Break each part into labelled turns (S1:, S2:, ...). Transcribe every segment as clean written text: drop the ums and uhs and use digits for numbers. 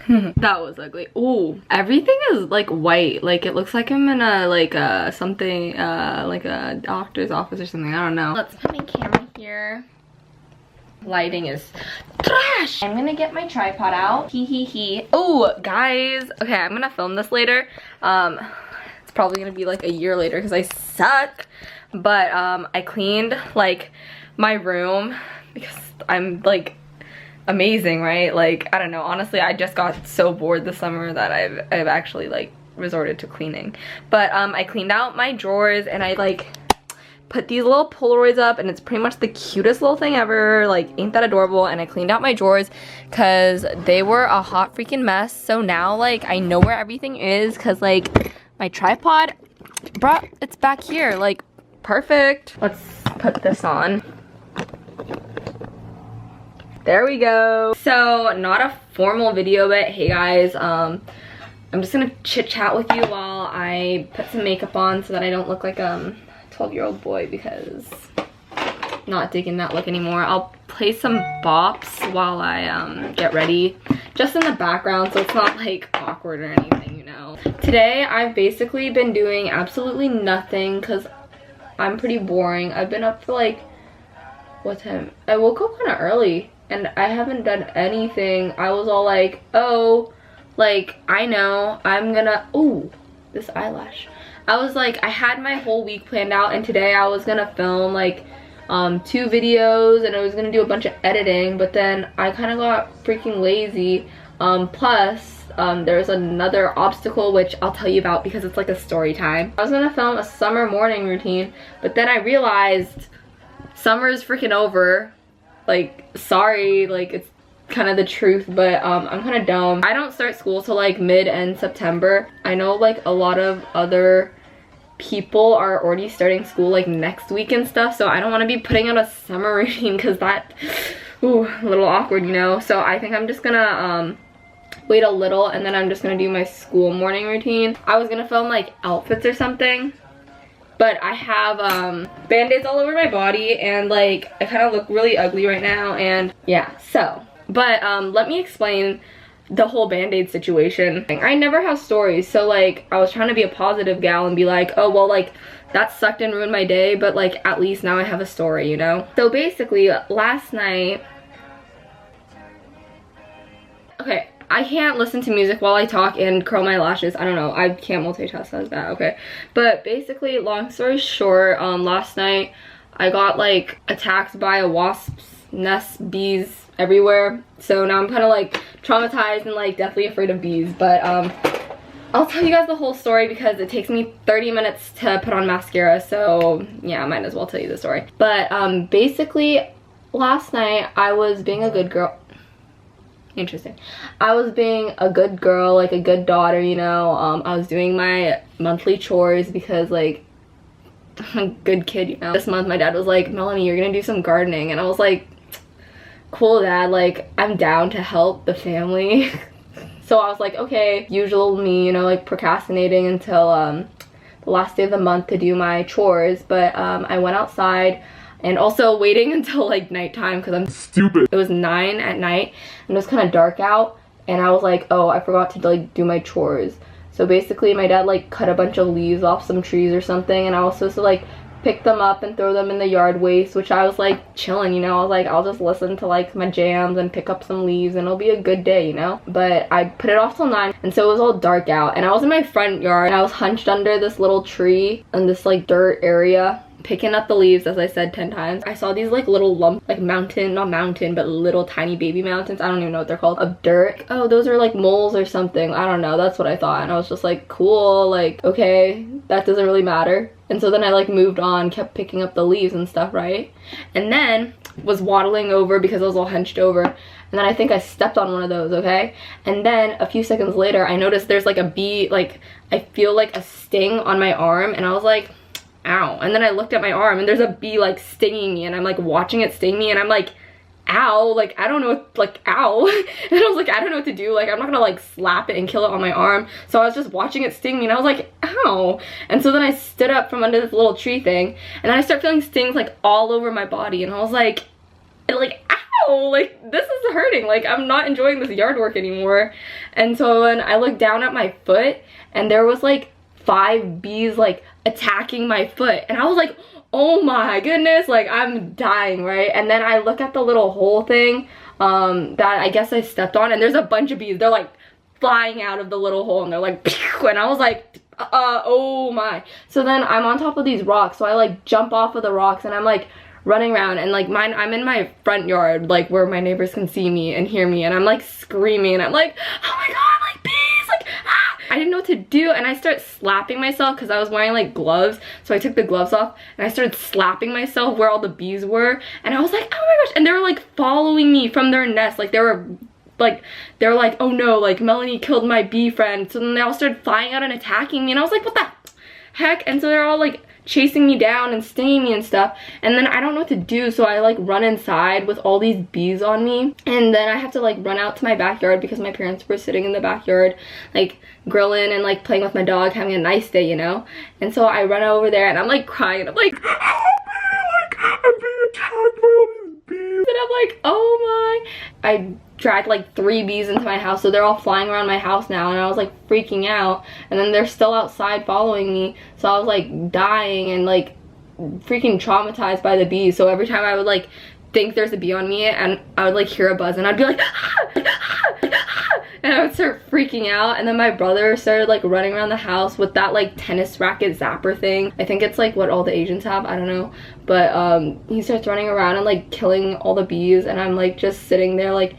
S1: That was ugly. Ooh, everything is like white. Like it looks like I'm in a like something like a doctor's office or something. I don't know. Let's put my camera here. Lighting is trash. I'm gonna get my tripod out. Hee hee hee. Oh, guys. Okay, I'm gonna film this later. It's probably gonna be like a year later because I suck. But I cleaned like my room because I'm like amazing, right? Like I don't know, honestly I just got so bored this summer that I've actually like resorted to cleaning. But I cleaned out my drawers and I like put these little Polaroids up, and it's pretty much the cutest little thing ever. Like, ain't that adorable? And I cleaned out my drawers because they were a hot freaking mess. So now like I know where everything is because like my tripod, bruh, it's back here. Like perfect. Let's put this on. There we go. So not a formal video, but hey guys, I'm just gonna chit chat with you while I put some makeup on so that I don't look like a 12-year-old boy, because I'm not digging that look anymore. I'll play some bops while I get ready, just in the background so it's not like awkward or anything, you know. Today I've basically been doing absolutely nothing because I'm pretty boring. I've been up for like, what time? I woke up kind of early and I haven't done anything. I was all like, oh, like I know I'm gonna, ooh, this eyelash. I was like, I had my whole week planned out, and today I was gonna film like 2 videos and I was gonna do a bunch of editing, but then I kind of got freaking lazy. Plus there's another obstacle which I'll tell you about because it's like a story time. I was gonna film a summer morning routine, but then I realized summer is freaking over. Like, sorry, like it's kind of the truth, but I'm kind of dumb. I don't start school till like mid-end September. I know like a lot of other people are already starting school like next week and stuff, so I don't want to be putting out a summer routine because that, ooh, a little awkward, you know. So I think I'm just gonna wait a little, and then I'm just gonna do my school morning routine. I was gonna film like outfits or something, but I have band-aids all over my body and like I kind of look really ugly right now, and yeah, so. But let me explain the whole band-aid situation. I never have stories, so like I was trying to be a positive gal and be like, oh well, like that sucked and ruined my day, but like at least now I have a story, you know. So basically last night, okay, I can't listen to music while I talk and curl my lashes. I don't know, I can't multitask, that's bad. Okay, but basically long story short, last night I got like attacked by a wasp's nest, bees everywhere, so now I'm kind of like traumatized and like deathly afraid of bees. But I'll tell you guys the whole story because it takes me 30 minutes to put on mascara, so yeah, I might as well tell you the story. But basically last night I was being a good girl. Interesting. I was being a good girl, like a good daughter, you know. I was doing my monthly chores because like I'm a good kid, you know. This month my dad was like, Melanie, you're gonna do some gardening, and I was like, cool dad, like I'm down to help the family. So I was like, okay, usual me, you know, like procrastinating until the last day of the month to do my chores. But I went outside, and also waiting until like nighttime because I'm stupid. It was 9 at night and it was kind of dark out, and I was like, oh, I forgot to like do my chores. So basically my dad like cut a bunch of leaves off some trees or something, and I was supposed to like pick them up and throw them in the yard waste, which I was like chilling, you know. I was like, I'll just listen to like my jams and pick up some leaves and it'll be a good day, you know. But I put it off till 9, and so it was all dark out, and I was in my front yard and I was hunched under this little tree in this like dirt area picking up the leaves, as I said 10 times. I saw these like little lumps, like mountain, not mountain, but little tiny baby mountains, I don't even know what they're called, of dirt. Oh, those are like moles or something, I don't know, that's what I thought. And I was just like, cool, like okay, that doesn't really matter. And so then I like moved on, kept picking up the leaves and stuff, right? And then was waddling over because I was all hunched over, and then I think I stepped on one of those, okay? And then a few seconds later I noticed there's like a bee, like I feel like a sting on my arm, and I was like, ow. And then I looked at my arm and there's a bee like stinging me, and I'm like watching it sting me, and I'm like, ow, like I don't know what, like ow. And I was like, I don't know what to do, like I'm not gonna like slap it and kill it on my arm. So I was just watching it sting me, and I was like, ow. And so then I stood up from under this little tree thing, and then I start feeling stings like all over my body, and I was like, and like, ow, like this is hurting, like I'm not enjoying this yard work anymore. And so when I looked down at my foot, and there was like 5 bees like attacking my foot, and I was like, oh my goodness, like I'm dying, right? And then I look at the little hole thing that I guess I stepped on, and there's a bunch of bees. They're like flying out of the little hole, and they're like pew, and I was like, oh my. So then I'm on top of these rocks, so I like jump off of the rocks, and I'm like running around, and like I'm in my front yard, like where my neighbors can see me and hear me, and I'm like screaming, and I'm like, oh my god, like bees, like ah! I didn't know what to do, and I started slapping myself because I was wearing like gloves. So I took the gloves off, and I started slapping myself where all the bees were, and I was like, oh my gosh. And they were like following me from their nest, like they were like, oh no, like Melanie killed my bee friend. So then they all started flying out and attacking me, and I was like, what the heck? And so they're all like chasing me down and stinging me and stuff, and then I don't know what to do, so I like run inside with all these bees on me, and then I have to like run out to my backyard because my parents were sitting in the backyard like grilling and like playing with my dog, having a nice day, you know. And so I run over there, and I'm like crying, I'm like, help me, like I'm being attacked by all these bees, and I'm like, oh my. I dragged like 3 bees into my house, so they're all flying around my house now, and I was like freaking out, and then they're still outside following me, so I was like dying and like freaking traumatized by the bees. So every time I would like think there's a bee on me, and I would like hear a buzz, and I'd be like, ah, ah, ah, and I would start freaking out. And then my brother started like running around the house with that like tennis racket zapper thing. I think it's like what all the Asians have, I don't know, but he starts running around and like killing all the bees, and I'm like just sitting there like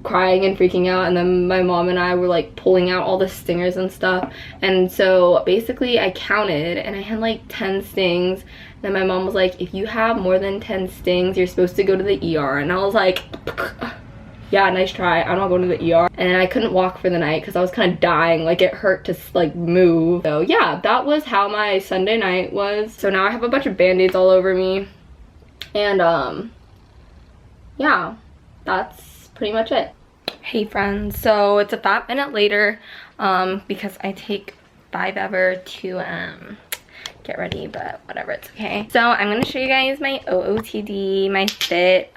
S1: crying and freaking out. And then my mom and I were like pulling out all the stingers and stuff, and so basically I counted, and I had like 10 stings. Then my mom was like, if you have more than 10 stings, you're supposed to go to the ER. And I was like, yeah, nice try, I'm not going to the ER. And I couldn't walk for the night because I was kind of dying, like it hurt to like move. So yeah, that was how my Sunday night was. So now I have a bunch of band-aids all over me, and yeah, that's pretty much it. Hey friends, so it's a fat minute later because I take 5 ever to get ready, but whatever, it's okay. So I'm gonna show you guys my OOTD, my fit.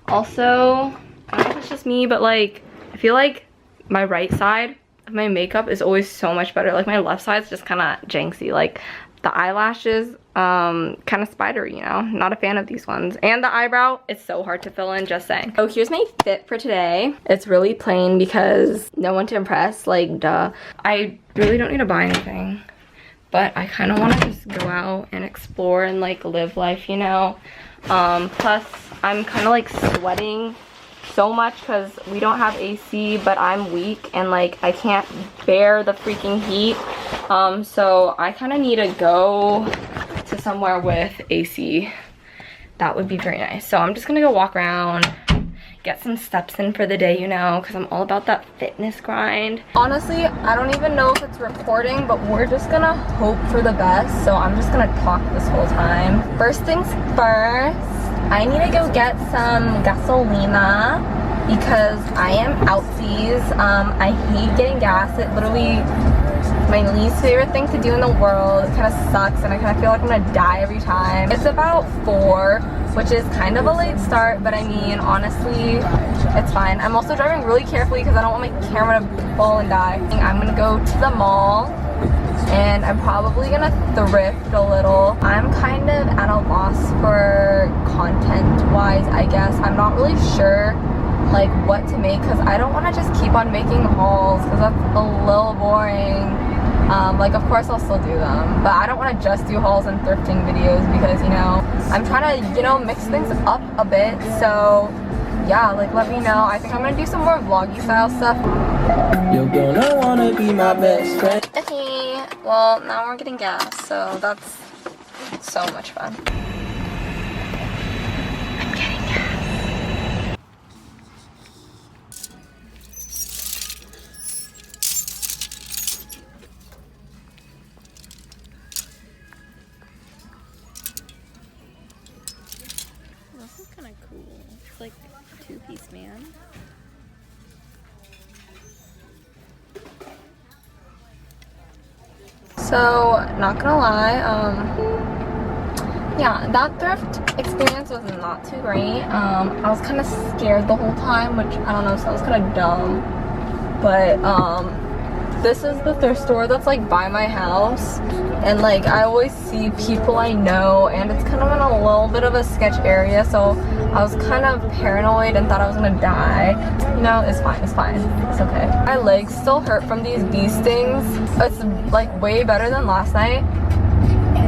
S1: Also, I don't know if it's just me, but like I feel like my right side of my makeup is always so much better. Like my left side's just kind of janksy. Like the eyelashes kind of spidery, you know. Not a fan of these ones. And the eyebrow, it's so hard to fill in, just saying. Oh, here's my fit for today. It's really plain because no one to impress, like duh. I really don't need to buy anything, but I kind of want to just go out and explore and like live life, you know. Plus I'm kind of like sweating so much because we don't have AC, but I'm weak and like I can't bear the freaking heat. So I kind of need to go to somewhere with AC. That would be very nice. So I'm just gonna go walk around, get some steps in for the day, you know, because I'm all about that fitness grind. Honestly, I don't even know if it's recording, but we're just gonna hope for the best. So I'm just gonna talk this whole time. First things first, I need to go get some gasolina because I am outsies. I hate getting gas. It literally my least favorite thing to do in the world. It kind of sucks, and I kind of feel like I'm gonna die every time. It's about 4, which is kind of a late start, but I mean, honestly, it's fine. I'm also driving really carefully because I don't want my camera to fall and die. I'm gonna go to the mall, and I'm probably gonna thrift a little. I'm kind of at a loss for content-wise, I guess. I'm not really sure like what to make because I don't want to just keep on making hauls because that's a little boring. Like of course I'll still do them, but I don't want to just do hauls and thrifting videos because, you know, I'm trying to, you know, mix things up a bit. So yeah, like let me know. I think I'm gonna do some more vloggy style stuff. You're gonna wanna be my best friend. Okay, well now we're getting gas, so that's so much fun. I'm getting gas. This is kind of cool. It's like a 2-piece man. So, not gonna lie, yeah, that thrift experience was not too great. I was kind of scared the whole time, which I don't know, so I was kind of dumb. But this is the thrift store that's like by my house, and like I always see people I know, and it's kind of in a little bit of a sketch area, so I was kind of paranoid and thought I was gonna die. You know, it's fine, it's fine, it's okay. My legs still hurt from these bee stings. It's like way better than last night,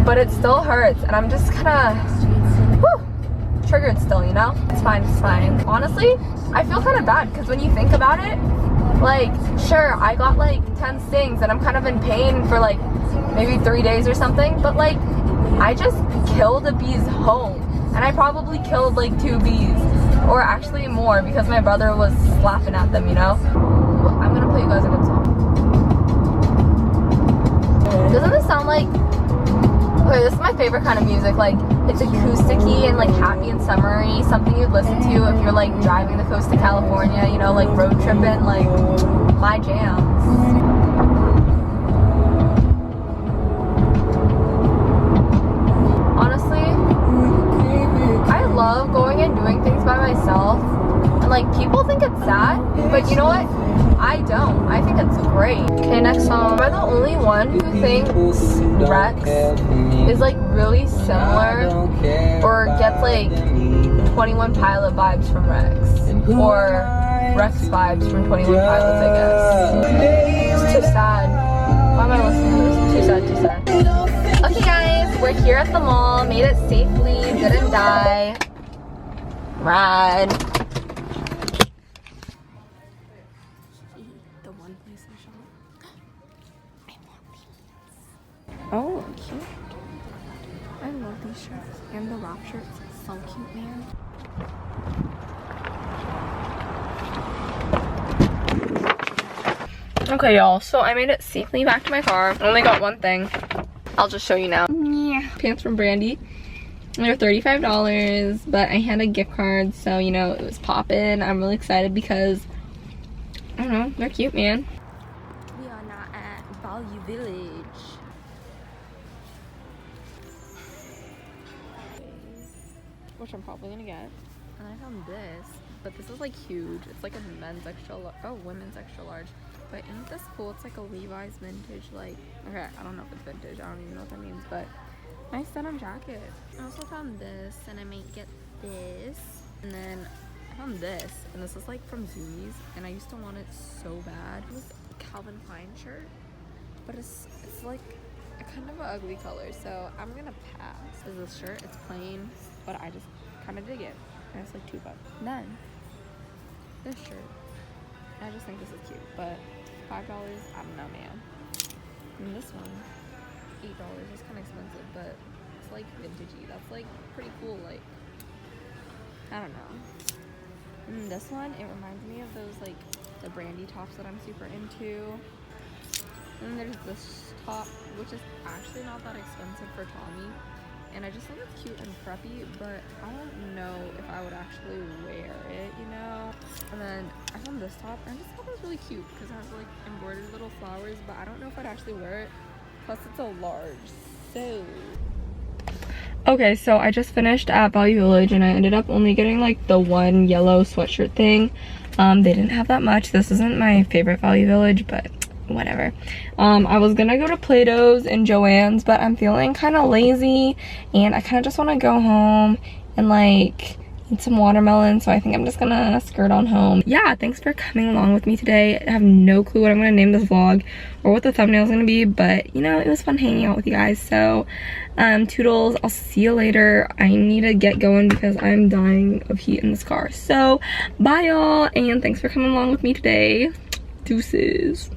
S1: but it still hurts, and I'm just kind of triggered still, you know? It's fine, it's fine. Honestly, I feel kind of bad, because when you think about it, like, sure, I got like 10 stings and I'm kind of in pain for like maybe 3 days or something, but like, I just killed a bee's home, and I probably killed like 2 bees, or actually more, because my brother was laughing at them, you know? I'm gonna play you guys a good song. Doesn't this sound like, okay, this is my favorite kind of music, like, it's acousticy and like happy and summery, something you'd listen to if you're like driving the coast of California, you know, like road tripping, like my jams. Honestly, I love going and doing things by myself, and like people think it's sad, but you know what? I don't. I think it's great. Okay, next song. Am I the only one who thinks Rex is like really similar, or gets like 21 Pilot vibes from Rex, or Rex vibes from 21 Pilots, I guess? It's too sad. Why am I listening to this? Too sad, too sad. Okay guys, we're here at the mall, made it safely, didn't die. Ride. Oh, cute. I love these shirts. And the wrap shirts. So cute, man. Okay, y'all. So I made it safely back to my car. I only got one thing. I'll just show you now. Yeah. Pants from Brandy. They're $35, but I had a gift card, so, you know, it was poppin'. I'm really excited because, I don't know, they're cute, man. We are now at Value Village. Which I'm probably gonna get. And I found this, but this is like huge. It's like a men's extra large, oh, women's extra large. But ain't this cool? It's like a Levi's vintage, like, okay, I don't know if it's vintage, I don't even know what that means, but nice denim jacket. I also found this, and I might get this. And then I found this, and this is like from Zoomies, and I used to want it so bad. It was a Calvin Klein shirt, but it's like a kind of an ugly color, so I'm gonna pass. Is this shirt? It's plain, but I just kind of dig it, and it's like $2. And then this shirt, I just think this is cute, but $5, I don't know, man. And this one, $8, is kind of expensive, but it's like vintagey. That's like pretty cool, like, I don't know. And this one, it reminds me of those like the Brandy tops that I'm super into. And then there's this top, which is actually not that expensive for Tommy, and I just think it's cute and preppy, but I don't know if I would actually wear it, you know? And then I found this top, and I just thought it was really cute because it has like embroidered little flowers, but I don't know if I'd actually wear it. Plus it's a large, so. Okay, so I just finished at Value Village, and I ended up only getting like the one yellow sweatshirt thing. They didn't have that much. This isn't my favorite Value Village, but whatever. I was gonna go to Plato's and Joann's, but I'm feeling kind of lazy, and I kind of just want to go home and like eat some watermelon, so I think I'm just gonna skirt on home. Yeah, thanks for coming along with me today. I have no clue what I'm gonna name this vlog or what the thumbnail is gonna be, but you know, it was fun hanging out with you guys. So toodles, I'll see you later. I need to get going because I'm dying of heat in this car. So bye y'all, and thanks for coming along with me today. Deuces.